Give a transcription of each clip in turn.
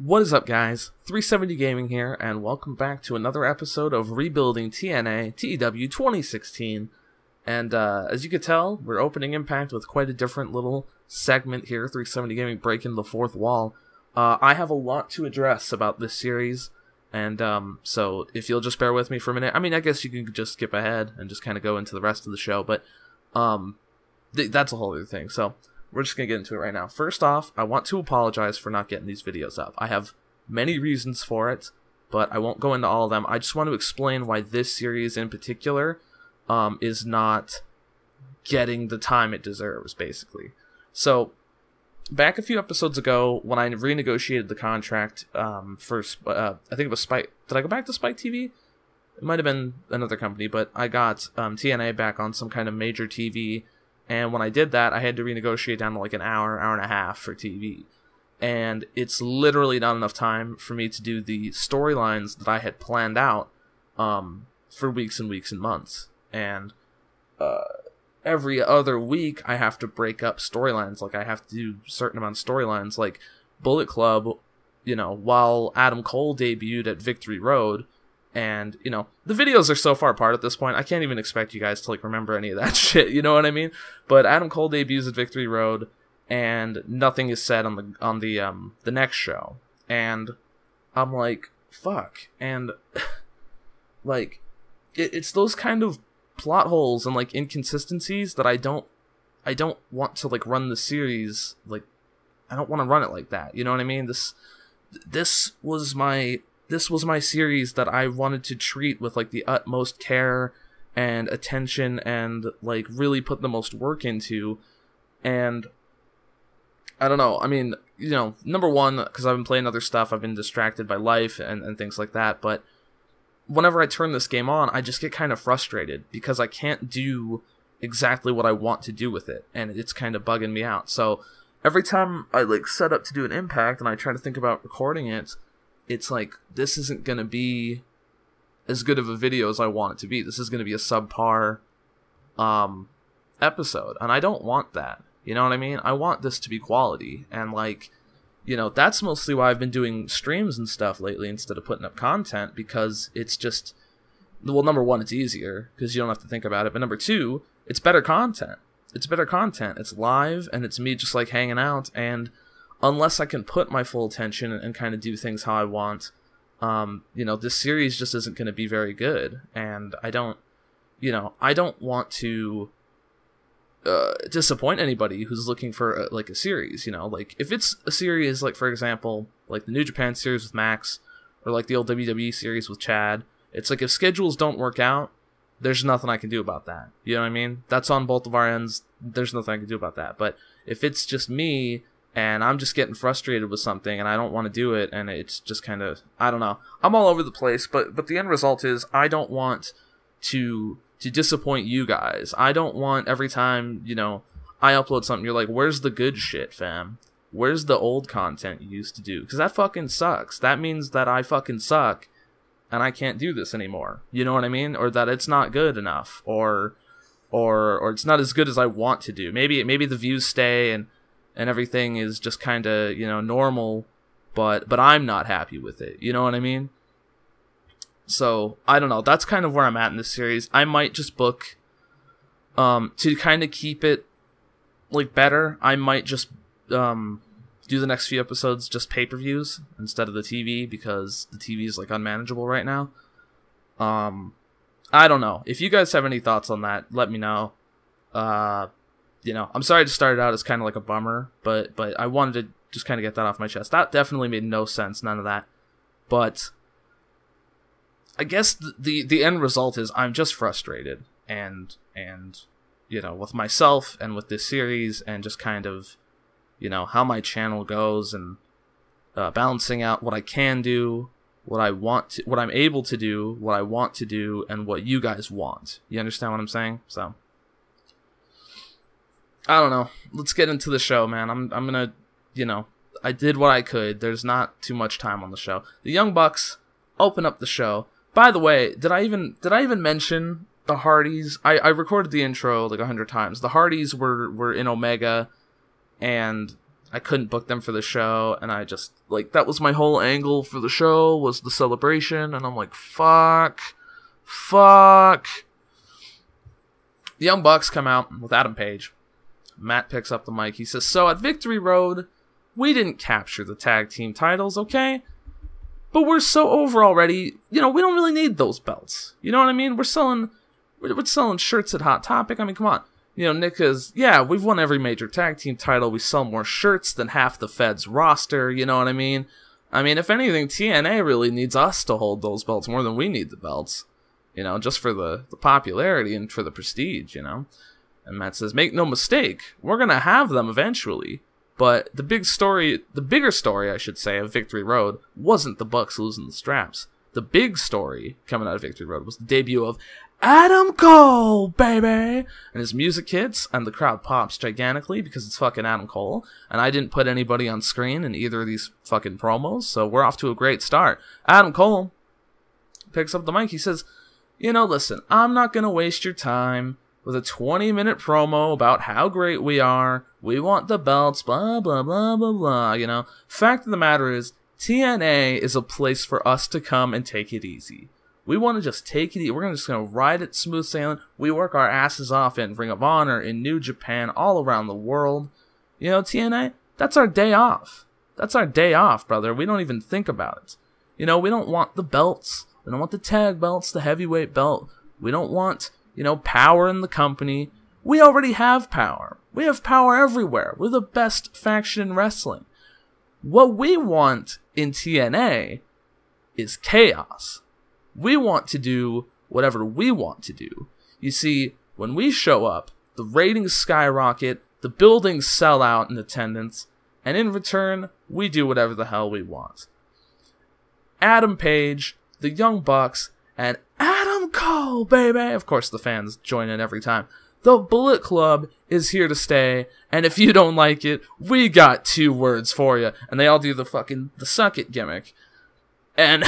What is up, guys? 370Gaming here, and welcome back to another episode of Rebuilding TNA TEW 2016. And as you can tell, we're opening Impact with quite a different little segment here, 370Gaming breaking the fourth wall. I have a lot to address about this series, and so if you'll just bear with me for a minute. I mean, I guess you can just skip ahead and just kind of go into the rest of the show, but that's a whole other thing. So we're just going to get into it right now. First off, I want to apologize for not getting these videos up. I have many reasons for it, but I won't go into all of them. I just want to explain why this series in particular is not getting the time it deserves, basically. So, back a few episodes ago, when I renegotiated the contract for, I think it was Spike. Did I go back to Spike TV? It might have been another company, but I got TNA back on some kind of major TV. And when I did that, I had to renegotiate down to like an hour, hour and a half for TV. And it's literally not enough time for me to do the storylines that I had planned out for weeks and weeks and months. And every other week, I have to break up storylines. Like, I have to do a certain amount of storylines. Like, Bullet Club, you know, while Adam Cole debuted at Victory Road. And, you know, the videos are so far apart at this point, I can't even expect you guys to, like, remember any of that shit, you know what I mean? But Adam Cole debuts at Victory Road, and nothing is said on the next show. And I'm like, fuck. And, like, it's those kind of plot holes and, like, inconsistencies that I don't want to, like, run the series, like, I don't want to run it like that, you know what I mean? This was my series that I wanted to treat with, like, the utmost care and attention and, like, really put the most work into. And I don't know. I mean, you know, number one, because I've been playing other stuff, I've been distracted by life and things like that. But whenever I turn this game on, I just get kind of frustrated because I can't do exactly what I want to do with it. And it's kind of bugging me out. So every time I, like, set up to do an Impact and I try to think about recording it, it's like, this isn't going to be as good of a video as I want it to be. This is going to be a subpar episode, and I don't want that. You know what I mean? I want this to be quality, and, like, you know, that's mostly why I've been doing streams and stuff lately instead of putting up content, because it's just, well, number one, it's easier, because you don't have to think about it, but number two, it's better content. It's better content. It's live, and it's me just, like, hanging out, and unless I can put my full attention and kind of do things how I want, you know, this series just isn't going to be very good. And I don't want to disappoint anybody who's looking for like a series, you know, like if it's a series, like, for example, like the New Japan series with Max, or like the old WWE series with Chad, it's like if schedules don't work out, there's nothing I can do about that. You know what I mean? That's on both of our ends. There's nothing I can do about that. But if it's just me, and I'm just getting frustrated with something, and I don't want to do it, and it's just kind of, I don't know. I'm all over the place, but the end result is I don't want to disappoint you guys. I don't want every time, you know, I upload something, you're like, where's the good shit, fam? Where's the old content you used to do? Because that fucking sucks. That means that I fucking suck, and I can't do this anymore. You know what I mean? Or that it's not good enough, or it's not as good as I want to do. Maybe the views stay, and everything is just kind of, you know, normal, but I'm not happy with it. You know what I mean? So, I don't know. That's kind of where I'm at in this series. I might just book, to kind of keep it, like, better, I might just do the next few episodes just pay-per-views instead of the TV, because the TV is, like, unmanageable right now. I don't know. If you guys have any thoughts on that, let me know. You know, I'm sorry to start it out as kind of like a bummer, but I wanted to just kind of get that off my chest. That definitely made no sense, none of that. But I guess the end result is I'm just frustrated, and you know, with myself and with this series, and just kind of, you know, how my channel goes, and balancing out what I can do, what I'm able to do, what I want to do, and what you guys want. You understand what I'm saying? So I don't know. Let's get into the show, man. I'm gonna, you know, I did what I could. There's not too much time on the show. The Young Bucks open up the show. By the way, did I even mention the Hardys? I recorded the intro like 100 times. The Hardys were in Omega, and I couldn't book them for the show, and I just, like, that was my whole angle for the show, was the celebration, and I'm like, fuck. The Young Bucks come out with Adam Page. Matt picks up the mic. He says, so at Victory Road, we didn't capture the tag team titles, okay? But we're so over already, you know, we don't really need those belts. You know what I mean? We're selling shirts at Hot Topic. I mean, come on. You know, Nick is, yeah, we've won every major tag team title. We sell more shirts than half the Fed's roster. You know what I mean? I mean, if anything, TNA really needs us to hold those belts more than we need the belts. You know, just for the popularity and for the prestige, you know? And Matt says, make no mistake, we're going to have them eventually. But the bigger story, I should say, of Victory Road wasn't the Bucks losing the straps. The big story coming out of Victory Road was the debut of Adam Cole, baby! And his music hits, and the crowd pops gigantically because it's fucking Adam Cole. And I didn't put anybody on screen in either of these fucking promos, so we're off to a great start. Adam Cole picks up the mic. He says, you know, listen, I'm not going to waste your time with a 20-minute promo about how great we are. We want the belts, blah, blah, blah, blah, blah, you know. Fact of the matter is, TNA is a place for us to come and take it easy. We want to just take it easy. We're just going to ride it smooth sailing. We work our asses off in Ring of Honor, in New Japan, all around the world. You know, TNA, that's our day off. That's our day off, brother. We don't even think about it. You know, we don't want the belts. We don't want the tag belts, the heavyweight belt. We don't want, you know, power in the company. We already have power. We have power everywhere. We're the best faction in wrestling. What we want in TNA is chaos. We want to do whatever we want to do. You see, when we show up, the ratings skyrocket, the buildings sell out in attendance, and in return, we do whatever the hell we want. Adam Page, the Young Bucks, and Adam Cole, baby! Of course, the fans join in every time. The Bullet Club is here to stay, and if you don't like it, we got 2 words for you. And they all do the suck it gimmick. And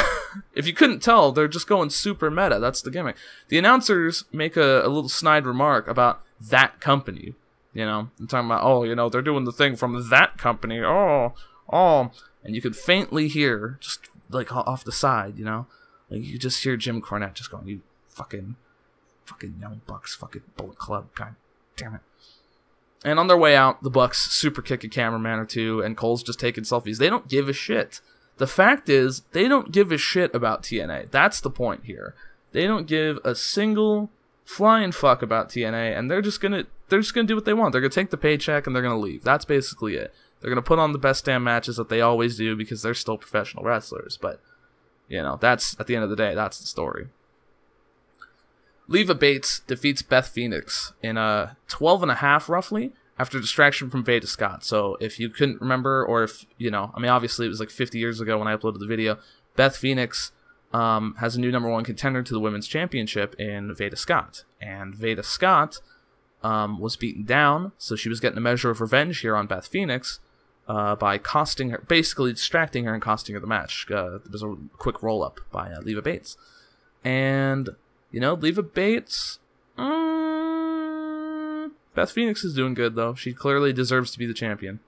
if you couldn't tell, they're just going super meta. That's the gimmick. The announcers make a little snide remark about that company. You know, I'm talking about, oh, you know, they're doing the thing from that company. Oh. And you could faintly hear, just like off the side, you know, like you just hear Jim Cornette just going, you fucking Young Bucks, fucking Bullet Club, god damn it. And on their way out, the Bucks super kick a cameraman or two, and Cole's just taking selfies. They don't give a shit. The fact is, they don't give a shit about TNA. That's the point here. They don't give a single flying fuck about TNA, and they're just gonna do what they want. They're gonna take the paycheck and they're gonna leave. That's basically it. They're gonna put on the best damn matches that they always do because they're still professional wrestlers. But you know, that's at the end of the day, that's the story. Leva Bates defeats Beth Phoenix in a 12.5 roughly after distraction from Veda Scott. So if you couldn't remember, or if, you know, I mean, obviously it was like 50 years ago when I uploaded the video, Beth Phoenix has a new #1 contender to the Women's Championship in Veda Scott. And Veda Scott was beaten down, so she was getting a measure of revenge here on Beth Phoenix by costing her, basically distracting her and costing her the match. There was a quick roll-up by Leva Bates. And, you know, Leva Bates, Beth Phoenix is doing good, though. She clearly deserves to be the champion.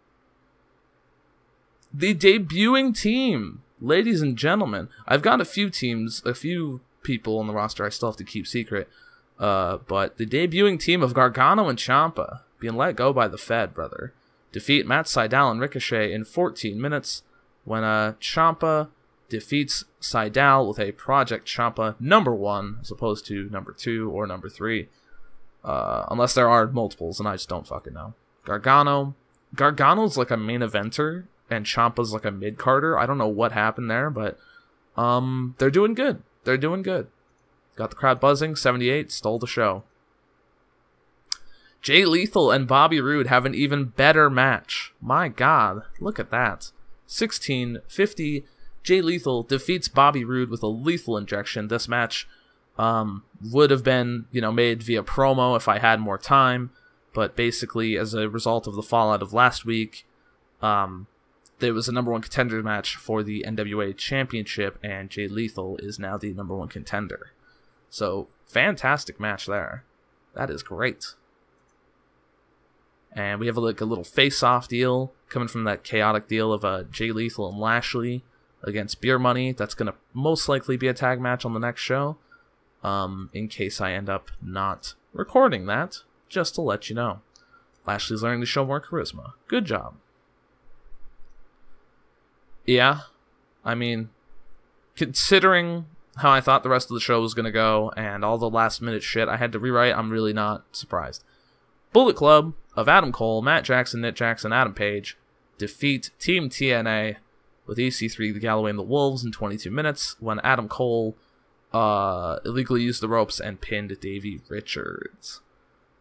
The debuting team, ladies and gentlemen. I've got a few people on the roster I still have to keep secret. But the debuting team of Gargano and Ciampa being let go by the Fed, brother. Defeat Matt Sydal and Ricochet in 14 minutes when Ciampa defeats Sydal with a Project Ciampa #1 as opposed to #2 or #3. Unless there are multiples, and I just don't fucking know. Gargano's like a main eventer, and Ciampa's like a mid-carder. I don't know what happened there, but they're doing good. They're doing good. Got the crowd buzzing. 78 stole the show. Jay Lethal and Bobby Roode have an even better match. My God, look at that. 16:50. Jay Lethal defeats Bobby Roode with a lethal injection. This match would have been, you know, made via promo if I had more time, but basically as a result of the fallout of last week, there was a #1 contender match for the NWA Championship, and Jay Lethal is now the #1 contender. So fantastic match there. That is great. And we have like a little face-off deal coming from that chaotic deal of Jay Lethal and Lashley against Beer Money. That's going to most likely be a tag match on the next show. In case I end up not recording that, just to let you know. Lashley's learning to show more charisma. Good job. Yeah, I mean, considering how I thought the rest of the show was going to go and all the last-minute shit I had to rewrite, I'm really not surprised. Bullet Club of Adam Cole, Matt Jackson, Nick Jackson, Adam Page defeat Team TNA with EC3, the Galloway, and the Wolves in 22 minutes when Adam Cole illegally used the ropes and pinned Davey Richards.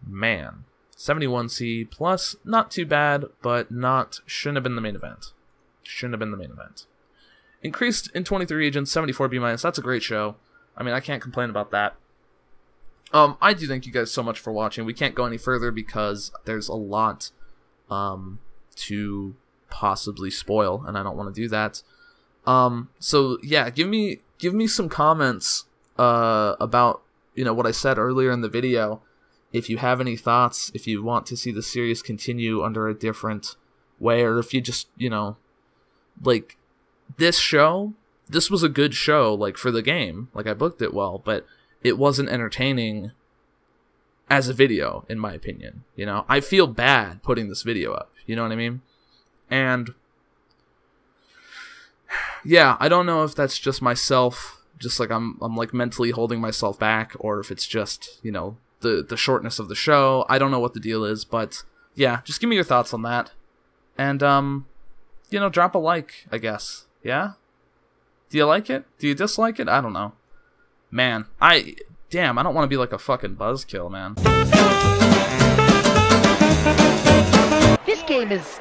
Man, 71C plus, not too bad, but shouldn't have been the main event. Shouldn't have been the main event. Increased in 23 regions, 74 B-. That's a great show. I mean, I can't complain about that. I do thank you guys so much for watching. We can't go any further because there's a lot to possibly spoil, and I don't want to do that. So yeah, give me some comments about, you know, what I said earlier in the video. If you have any thoughts, if you want to see the series continue under a different way, or if you just, you know, like, this was a good show, like, for the game. Like, I booked it well, but it wasn't entertaining as a video, in my opinion. You know, I feel bad putting this video up. You know what I mean? And yeah, I don't know if that's just myself, just like I'm like mentally holding myself back, or if it's just, you know, the shortness of the show. I don't know what the deal is, but yeah, just give me your thoughts on that. And you know, drop a like, I guess. Yeah? Do you like it? Do you dislike it? I don't know. Man, damn, I don't want to be like a fucking buzzkill, man. This game is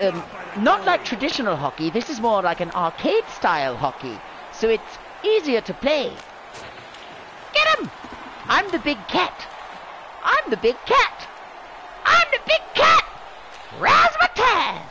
not like traditional hockey. This is more like an arcade-style hockey, so it's easier to play. Get him! I'm the big cat. I'm the big cat. I'm the big cat! Razzmatazz!